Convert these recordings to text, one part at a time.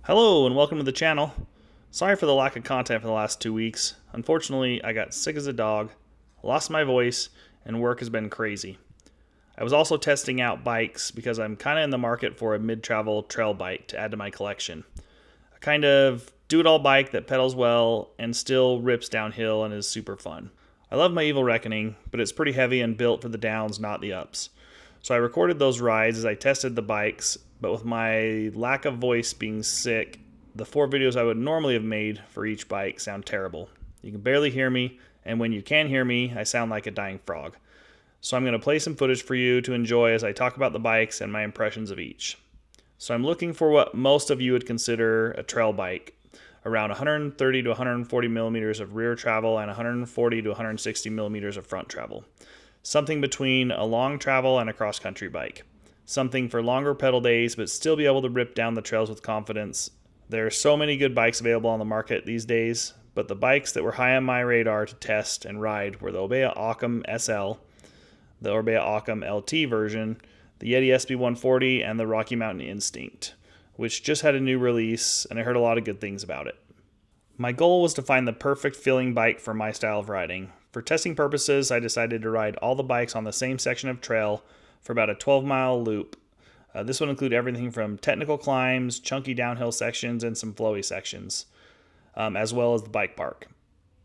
Hello and welcome to the channel. Sorry for the lack of content for the last 2 weeks. Unfortunately, I got sick as a dog, lost my voice, and work has been crazy. I was also testing out bikes because I'm kind of in the market for a mid-travel trail bike to add to my collection. A kind of do-it-all bike that pedals well and still rips downhill and is super fun. I love my Evil Reckoning, but it's pretty heavy and built for the downs, not the ups. So I recorded those rides as I tested the bikes, but with my lack of voice being sick, the 4 videos I would normally have made for each bike sound terrible. You can barely hear me, and when you can hear me, I sound like a dying frog. So I'm going to play some footage for you to enjoy as I talk about the bikes and my impressions of each. So I'm looking for what most of you would consider a trail bike, around 130 to 140 millimeters of rear travel and 140 to 160 millimeters of front travel. Something between a long travel and a cross-country bike. Something for longer pedal days, but still be able to rip down the trails with confidence. There are so many good bikes available on the market these days, but the bikes that were high on my radar to test and ride were the Orbea Occam SL, the Orbea Occam LT version, the Yeti SB140, and the Rocky Mountain Instinct, which just had a new release, and I heard a lot of good things about it. My goal was to find the perfect feeling bike for my style of riding. For testing purposes, I decided to ride all the bikes on the same section of trail for about a 12-mile loop. This would include everything from technical climbs, chunky downhill sections, and some flowy sections, as well as the bike park.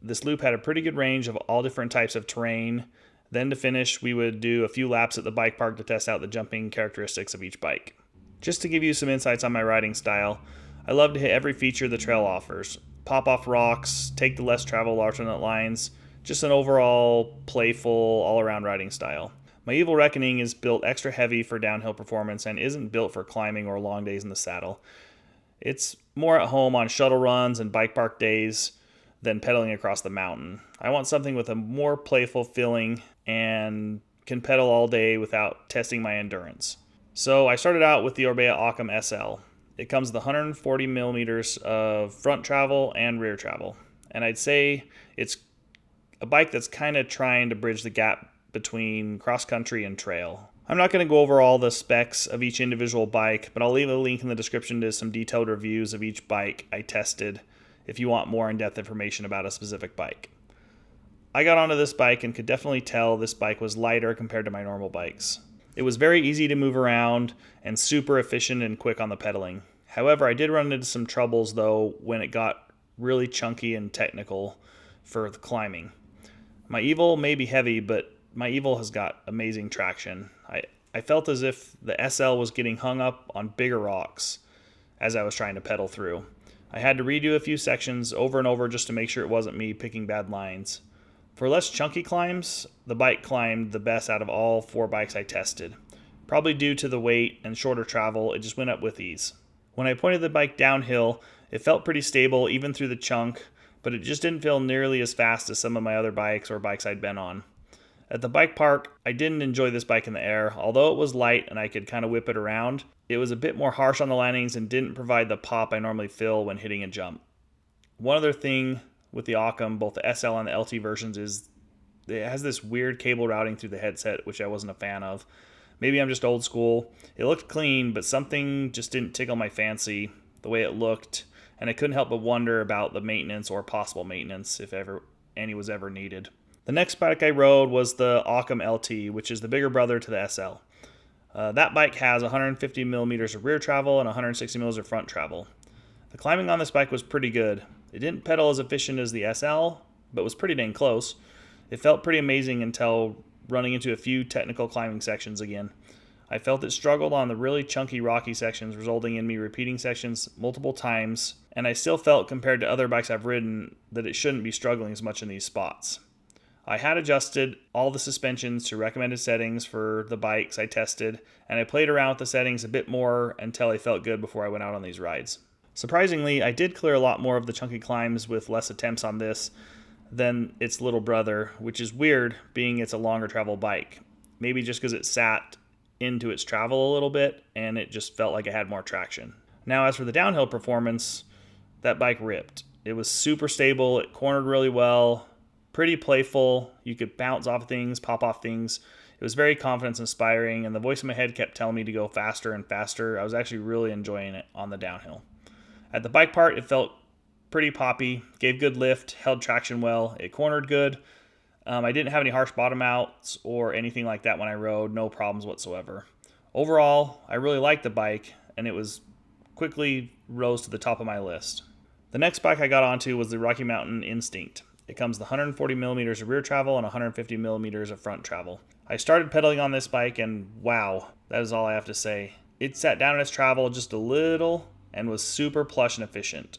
This loop had a pretty good range of all different types of terrain. Then to finish, we would do a few laps at the bike park to test out the jumping characteristics of each bike. Just to give you some insights on my riding style, I love to hit every feature the trail offers. Pop off rocks, take the less traveled alternate lines, just an overall playful, all-around riding style. My Evil Reckoning is built extra heavy for downhill performance and isn't built for climbing or long days in the saddle. It's more at home on shuttle runs and bike park days than pedaling across the mountain. I want something with a more playful feeling and can pedal all day without testing my endurance. So I started out with the Orbea Occam SL. It comes with 140 millimeters of front travel and rear travel. And I'd say it's a bike that's kind of trying to bridge the gap between cross-country and trail. I'm not going to go over all the specs of each individual bike, but I'll leave a link in the description to some detailed reviews of each bike I tested if you want more in-depth information about a specific bike. I got onto this bike and could definitely tell this bike was lighter compared to my normal bikes. It was very easy to move around and super efficient and quick on the pedaling. However, I did run into some troubles though when it got really chunky and technical for the climbing. My Evil may be heavy, but my Evil has got amazing traction. I felt as if the SL was getting hung up on bigger rocks as I was trying to pedal through. I had to redo a few sections over and over just to make sure it wasn't me picking bad lines. For less chunky climbs, the bike climbed the best out of all 4 bikes I tested. Probably due to the weight and shorter travel, it just went up with ease. When I pointed the bike downhill, it felt pretty stable even through the chunk, but it just didn't feel nearly as fast as some of my other bikes or bikes I'd been on. At the bike park, I didn't enjoy this bike in the air. Although it was light and I could kind of whip it around, it was a bit more harsh on the landings and didn't provide the pop I normally feel when hitting a jump. One other thing with the Occam, both the SL and the LT versions, is it has this weird cable routing through the headset, which I wasn't a fan of. Maybe I'm just old school. It looked clean, but something just didn't tickle my fancy, the way it looked, and I couldn't help but wonder about the maintenance or possible maintenance if any was ever needed. The next bike I rode was the Occam LT, which is the bigger brother to the SL. That bike has 150 millimeters of rear travel and 160 millimeters of front travel. The climbing on this bike was pretty good. It didn't pedal as efficient as the SL, but was pretty dang close. It felt pretty amazing until running into a few technical climbing sections again. I felt it struggled on the really chunky rocky sections, resulting in me repeating sections multiple times, and I still felt compared to other bikes I've ridden that it shouldn't be struggling as much in these spots. I had adjusted all the suspensions to recommended settings for the bikes I tested, and I played around with the settings a bit more until I felt good before I went out on these rides. Surprisingly, I did clear a lot more of the chunky climbs with less attempts on this than its little brother, which is weird being it's a longer travel bike. Maybe just because it sat into its travel a little bit and it just felt like it had more traction. Now as for the downhill performance, that bike ripped. It was super stable, it cornered really well, pretty playful. You could bounce off things, pop off things. It was very confidence inspiring, and the voice in my head kept telling me to go faster and faster. I was actually really enjoying it on the downhill. At the bike part, it felt pretty poppy, gave good lift, held traction well, it cornered good. I didn't have any harsh bottom outs or anything like that when I rode, no problems whatsoever. Overall, I really liked the bike, and it was quickly rose to the top of my list. The next bike I got onto was the Rocky Mountain Instinct. It comes with 140 millimeters of rear travel and 150 millimeters of front travel. I started pedaling on this bike, and wow, that is all I have to say. It sat down in its travel just a little and was super plush and efficient.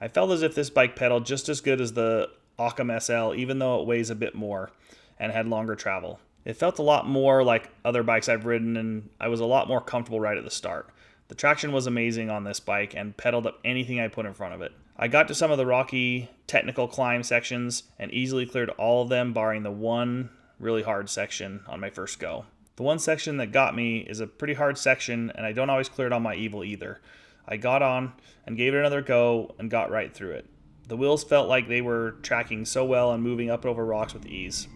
I felt as if this bike pedaled just as good as the Occam SL, even though it weighs a bit more and had longer travel. It felt a lot more like other bikes I've ridden, and I was a lot more comfortable right at the start. The traction was amazing on this bike and pedaled up anything I put in front of it. I got to some of the rocky technical climb sections and easily cleared all of them, barring the one really hard section on my first go. The one section that got me is a pretty hard section, and I don't always clear it on my Evil either. I got on and gave it another go and got right through it. The wheels felt like they were tracking so well and moving up and over rocks with ease.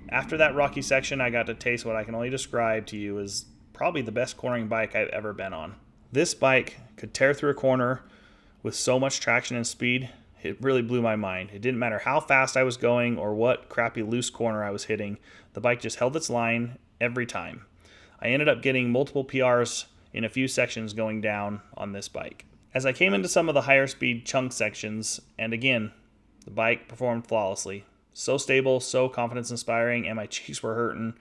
After that rocky section, I got to taste what I can only describe to you as probably the best cornering bike I've ever been on. This bike could tear through a corner with so much traction and speed, it really blew my mind. It didn't matter how fast I was going or what crappy loose corner I was hitting, the bike just held its line every time. I ended up getting multiple PRs in a few sections going down on this bike. As I came into some of the higher speed chunk sections, and again, the bike performed flawlessly. So stable, so confidence inspiring, and my cheeks were hurting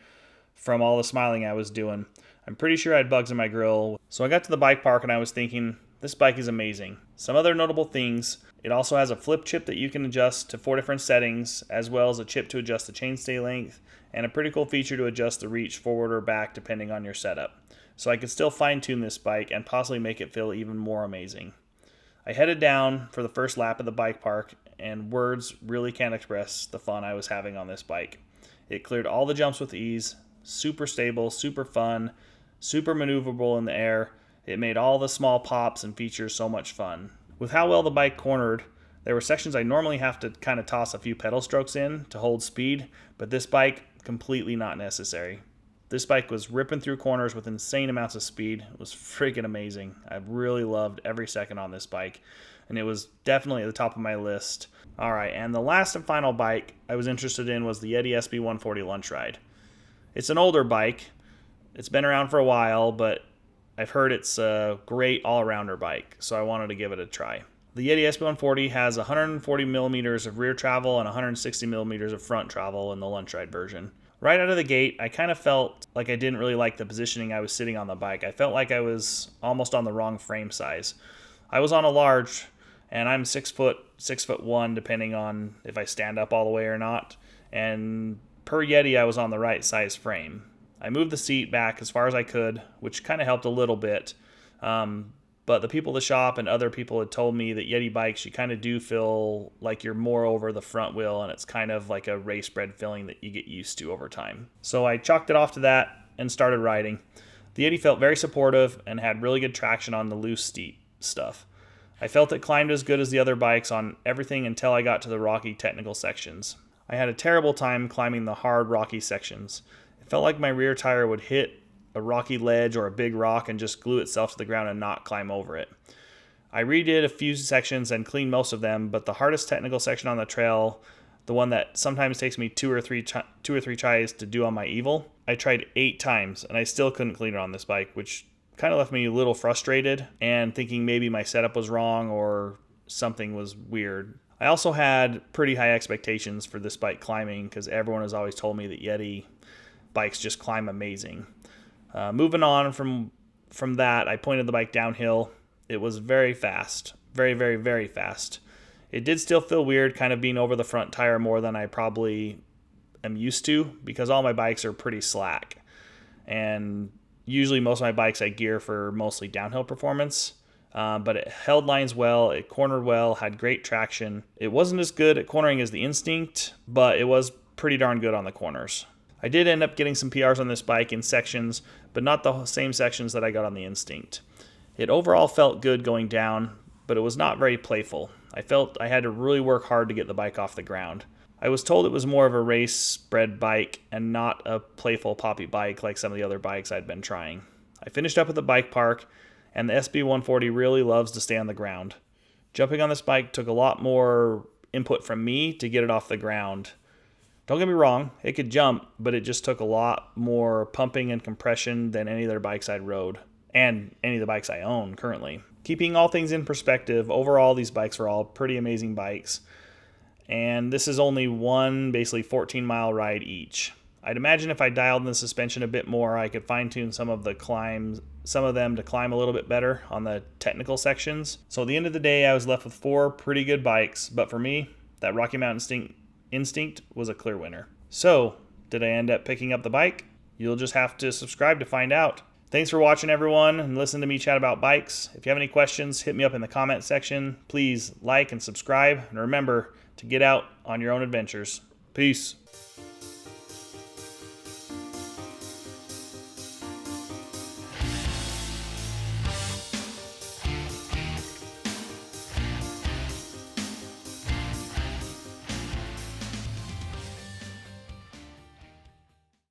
from all the smiling I was doing. I'm pretty sure I had bugs in my grill. So I got to the bike park and I was thinking, this bike is amazing. Some other notable things, it also has a flip chip that you can adjust to 4 different settings, as well as a chip to adjust the chainstay length, and a pretty cool feature to adjust the reach forward or back depending on your setup. So I could still fine tune this bike and possibly make it feel even more amazing. I headed down for the first lap of the bike park, and words really can't express the fun I was having on this bike. It cleared all the jumps with ease, super stable, super fun, super maneuverable in the air. It made all the small pops and features so much fun. With how well the bike cornered, there were sections I normally have to kind of toss a few pedal strokes in to hold speed, but this bike, completely not necessary. This bike was ripping through corners with insane amounts of speed. It was freaking amazing. I really loved every second on this bike, and it was definitely at the top of my list. All right, and the last and final bike I was interested in was the Yeti SB140 Lunch Ride. It's an older bike. It's been around for a while, but I've heard it's a great all-rounder bike, so I wanted to give it a try. The Yeti SB140 has 140 millimeters of rear travel and 160 millimeters of front travel in the Lunch Ride version. Right out of the gate, I kind of felt like I didn't really like the positioning I was sitting on the bike. I felt like I was almost on the wrong frame size. I was on a large, and I'm 6'1", depending on if I stand up all the way or not. And per Yeti, I was on the right size frame. I moved the seat back as far as I could, which kind of helped a little bit. But the people at the shop and other people had told me that Yeti bikes, you kind of do feel like you're more over the front wheel, and it's kind of like a race bred feeling that you get used to over time. So I chalked it off to that and started riding. The Yeti felt very supportive and had really good traction on the loose, steep stuff. I felt it climbed as good as the other bikes on everything until I got to the rocky technical sections. I had a terrible time climbing the hard rocky sections. It felt like my rear tire would hit a rocky ledge or a big rock and just glue itself to the ground and not climb over it. I redid a few sections and cleaned most of them, but the hardest technical section on the trail, the one that sometimes takes me two or three tries to do on my Evil, I tried 8 times and I still couldn't clean it on this bike, which kind of left me a little frustrated and thinking maybe my setup was wrong or something was weird. I also had pretty high expectations for this bike climbing because everyone has always told me that Yeti bikes just climb amazing. Moving on from that, I pointed the bike downhill. It was very fast. Very, very, very fast. It did still feel weird kind of being over the front tire more than I probably am used to because all my bikes are pretty slack. And usually most of my bikes I gear for mostly downhill performance. But it held lines well, it cornered well, had great traction. It wasn't as good at cornering as the Instinct, but it was pretty darn good on the corners. I did end up getting some PRs on this bike in sections, but not the same sections that I got on the Instinct. It overall felt good going down, but it was not very playful. I felt I had to really work hard to get the bike off the ground. I was told it was more of a race-bred bike and not a playful poppy bike like some of the other bikes I'd been trying. I finished up at the bike park, and the SB140 really loves to stay on the ground. Jumping on this bike took a lot more input from me to get it off the ground. Don't get me wrong, it could jump, but it just took a lot more pumping and compression than any other bikes I'd rode, and any of the bikes I own currently. Keeping all things in perspective, overall these bikes were all pretty amazing bikes, and this is only one basically 14-mile ride each. I'd imagine if I dialed in the suspension a bit more, I could fine-tune some of them to climb a little bit better on the technical sections. So at the end of the day, I was left with 4 pretty good bikes, but for me, that Rocky Mountain Instinct was a clear winner. So, did I end up picking up the bike? You'll just have to subscribe to find out. Thanks for watching, everyone, and listen to me chat about bikes. If you have any questions, hit me up in the comment section. Please like and subscribe, and remember to get out on your own adventures. Peace.